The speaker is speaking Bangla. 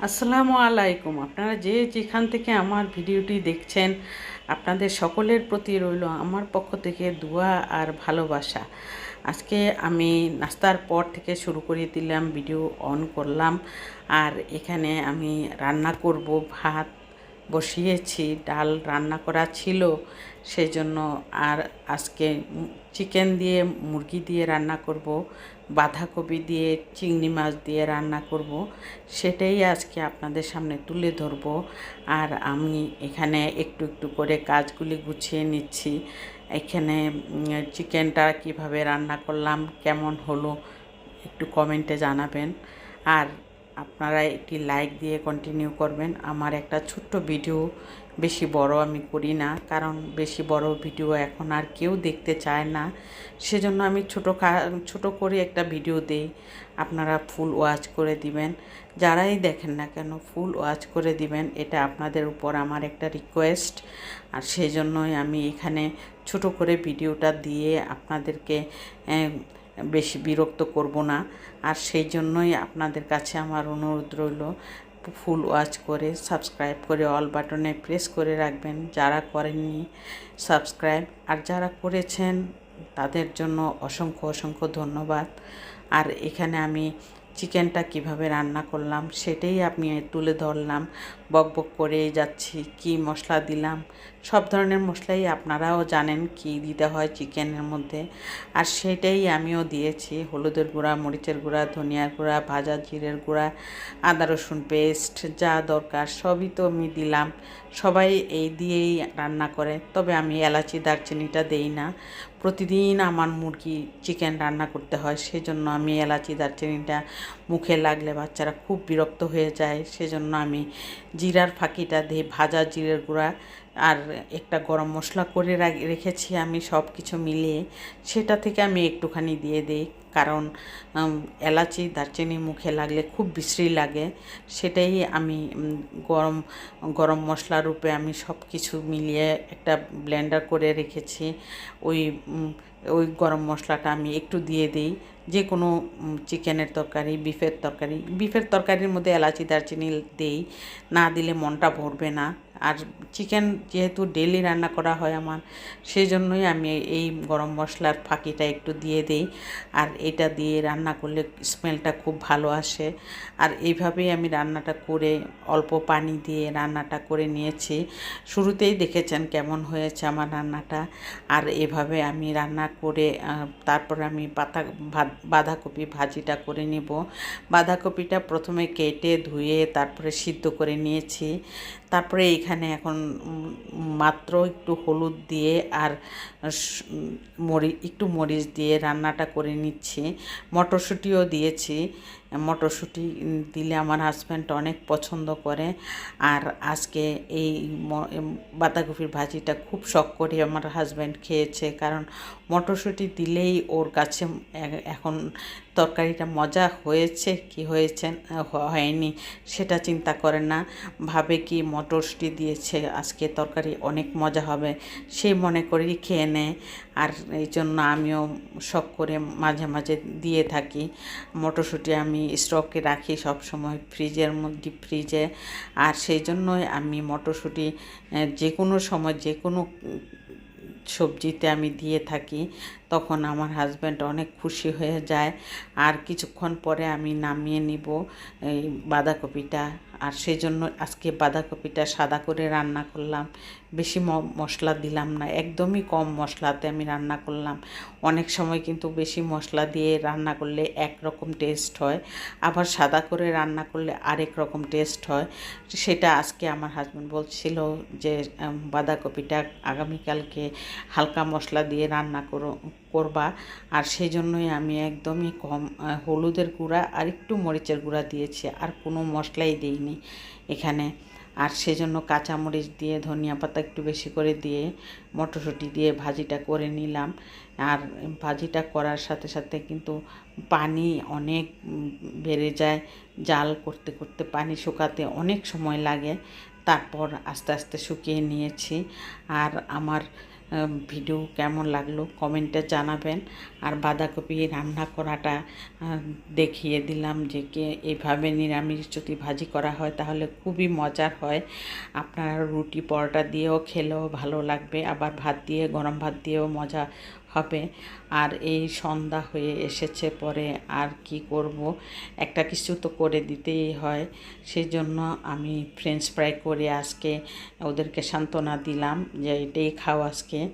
আসসালামু আলাইকুম। আপনারা যে যেখান থেকে আমার ভিডিওটি দেখছেন, আপনাদের সকলের প্রতি রইল আমার পক্ষ থেকে দোয়া আর ভালোবাসা। আজকে আমি নাস্তার পর থেকে শুরু করে দিলাম, ভিডিও অন করলাম। আর এখানে আমি রান্না করব, ভাত বসিয়েছি, ডাল রান্না করা ছিল সেজন্য। আর আজকে চিকেন দিয়ে, মুরগি দিয়ে রান্না করব, বাঁধাকপি দিয়ে, চিংড়ি মাছ দিয়ে রান্না করব, সেটাই আজকে আপনাদের সামনে তুলে ধরব। আর আমি এখানে একটু একটু করে কাজগুলি গুছিয়ে নিচ্ছি। এখানে চিকেনটা কিভাবে রান্না করলাম, কেমন হলো একটু কমেন্টে জানাবেন। আর আপনারা একটি লাইক দিয়ে কন্টিনিউ করবেন। আমার একটা ছোট্ট ভিডিও, বেশি বড় আমি করি না, কারণ বেশি বড় ভিডিও এখন আর কেউ দেখতে চায় না। সেজন্য আমি ছোট করে একটা ভিডিও দেই, আপনারা ফুল ওয়াচ করে দিবেন। যারাই দেখেন না কেন ফুল ওয়াচ করে দিবেন, এটা আপনাদের উপর আমার একটা রিকোয়েস্ট। আর সেই জন্যই আমি এখানে ছোট করে ভিডিওটা দিয়ে আপনাদেরকে বেশি বিরক্ত করব না। আর সেই জন্যই আপনাদের কাছে আমার অনুরোধ রইল, ফুল ওয়াচ করে সাবস্ক্রাইব করে অল বাটনে প্রেস করে রাখবেন যারা করেননি সাবস্ক্রাইব। আর যারা করেছেন তাদের জন্য অসংখ্য অসংখ্য ধন্যবাদ। আর এখানে আমি চিকেনটা কিভাবে রান্না করলাম সেটাই আমি তুলে ধরলাম, বকবক করেই যাচ্ছি। কি মশলা দিলাম, সব ধরনের মশলাই আপনারাও জানেন কি দিতে হয় চিকেনের মধ্যে। আর সেটাই আমিও দিয়েছি, হলুদের গুঁড়া, মরিচের গুঁড়া, ধনিয়ার গুঁড়া, ভাজা জিরের গুঁড়া, আদা রসুন পেস্ট, যা দরকার সবই তো আমি দিলাম। সবাই এই দিয়েই রান্না করে, তবে আমি এলাচি দারচিনিটা দেই না। প্রতিদিন আমার মুরগি চিকেন রান্না করতে হয়, সেজন্য আমি এলাচি দারচিনিটা মুখে লাগলে বাচ্চারা খুব বিরক্ত হয়ে যায়। সেজন্য আমি জিরার ফাঁকিটা দিই, ভাজা জিরের গুঁড়া, আর একটা গরম মশলা করে রেখেছি আমি সব কিছু মিলিয়ে, সেটা থেকে আমি একটুখানি দিয়ে দিই। কারণ এলাচি দারচিনি মুখে লাগলে খুব বিশ্রী লাগে। সেটাই আমি গরম গরম মশলা রূপে আমি সব কিছু মিলিয়ে একটা ব্লেন্ডার করে রেখেছি। ওই ওই গরম মশলাটা আমি একটু দিয়ে দিই। যে কোনো চিকেনের তরকারি, বিফের তরকারির মধ্যে এলাচি দারচিনি দেই, না দিলে মনটা ভরবে না। আর চিকেন যেহেতু ডেলি রান্না করা হয় আমার, সেই জন্যই আমি এই গরম মশলার ফাঁকিটা একটু দিয়ে দিই। আর এটা দিয়ে রান্না করলে স্মেলটা খুব ভালো আসে। আর এইভাবেই আমি রান্নাটা করে অল্প পানি দিয়ে রান্নাটা করে নিয়েছি। শুরুতেই দেখেছেন কেমন হয়েছে আমার রান্নাটা। আর এভাবে আমি রান্না করে তারপর আমি বাঁধাকপি ভাজিটা করে নেব। বাঁধাকপিটা প্রথমে কেটে ধুয়ে তারপরে সিদ্ধ করে নিয়েছি। তারপরে এখানে এখন মাত্র একটু হলুদ দিয়ে আর একটু মরিচ দিয়ে রান্নাটা করে নিচ্ছি। মটরশুঁটিও দিয়েছি, মটরশুঁটি দিলে আমার হাজব্যান্ড অনেক পছন্দ করে। আর আজকে এই বাঁধাকপির ভাজিটা খুব শখ করে আমার হাজব্যান্ড খেয়েছে, কারণ মটরশুঁটি দিলেই ওর কাছে এখন তরকারিটা মজা হয়েছে কি হয়েছে হয়নি সেটা চিন্তা করে না, ভাবে কি মটরশুঁটি দিয়েছে আজকে তরকারি অনেক মজা হবে, সেই মনে করেই খেয়ে নেয়। আর এই জন্য আমিও শখ করে মাঝে মাঝে দিয়ে থাকি। মটরশুঁটি আমি স্টকে রাখি সব সময় ফ্রিজের মধ্যে, ডিপ ফ্রিজে। আর সেই জন্যই আমি মটরশুঁটি যে কোনো সময় যে কোনো সবজিতে আমি দিয়ে থাকি, তখন আমার হাজব্যান্ড অনেক খুশি হয়ে যায়। আর কিছুক্ষণ পরে আমি নামিয়ে নিব এই বাঁধাকপিটা। আর সেই জন্য আজকে বাঁধাকপিটা সাদা করে রান্না করলাম, বেশি মশলা দিলাম না, একদমই কম মশলাতে আমি রান্না করলাম। অনেক সময় কিন্তু বেশি মশলা দিয়ে রান্না করলে একরকম টেস্ট হয়, আবার সাদা করে রান্না করলে আরেক রকম টেস্ট হয়। সেটা আজকে আমার হাজব্যান্ড বলছিল যে বাঁধাকপিটা আগামীকালকে হালকা মশলা দিয়ে রান্না করবা। আর সেই জন্যই আমি একদমই কম হলুদের গুঁড়া আর একটু মরিচের গুঁড়া দিয়েছি, আর কোনো মশলাই দিইনি এখানে। আর সেজন্য কাঁচামরিচ দিয়ে, ধনিয়া পাতা একটু বেশি করে দিয়ে, মটরশুঁটি দিয়ে ভাজিটা করে নিলাম। আর ভাজিটা করার সাথে সাথে কিন্তু পানি অনেক বেড়ে যায়, জাল করতে করতে পানি শুকাতে অনেক সময় লাগে। তারপর আস্তে আস্তে শুকিয়ে নিয়েছি। আর আমার ভিডিও কেমন লাগলো কমেন্টে জানাবেন। আর বাঁধাকপি রান্না করাটা দেখিয়ে দিলাম যে এইভাবে নিরামিষ যদি ভাজি করা হয় তাহলে খুবই মজার হয়। আপনারা রুটি পরোটা দিয়েও খেলেও ভালো লাগবে, আবার ভাত দিয়ে গরম ভাত দিয়েও মজা হবে। আর এই সন্ধ্যা হয়ে এসেছে, পরে আর কি করব, একটা কিছু তো করে দিতেই হয়। সেই জন্য আমি ফ্রেঞ্চ ফ্রাই করে আজকে ওদেরকে সান্ত্বনা দিলাম যে এটাই খাও আজকে।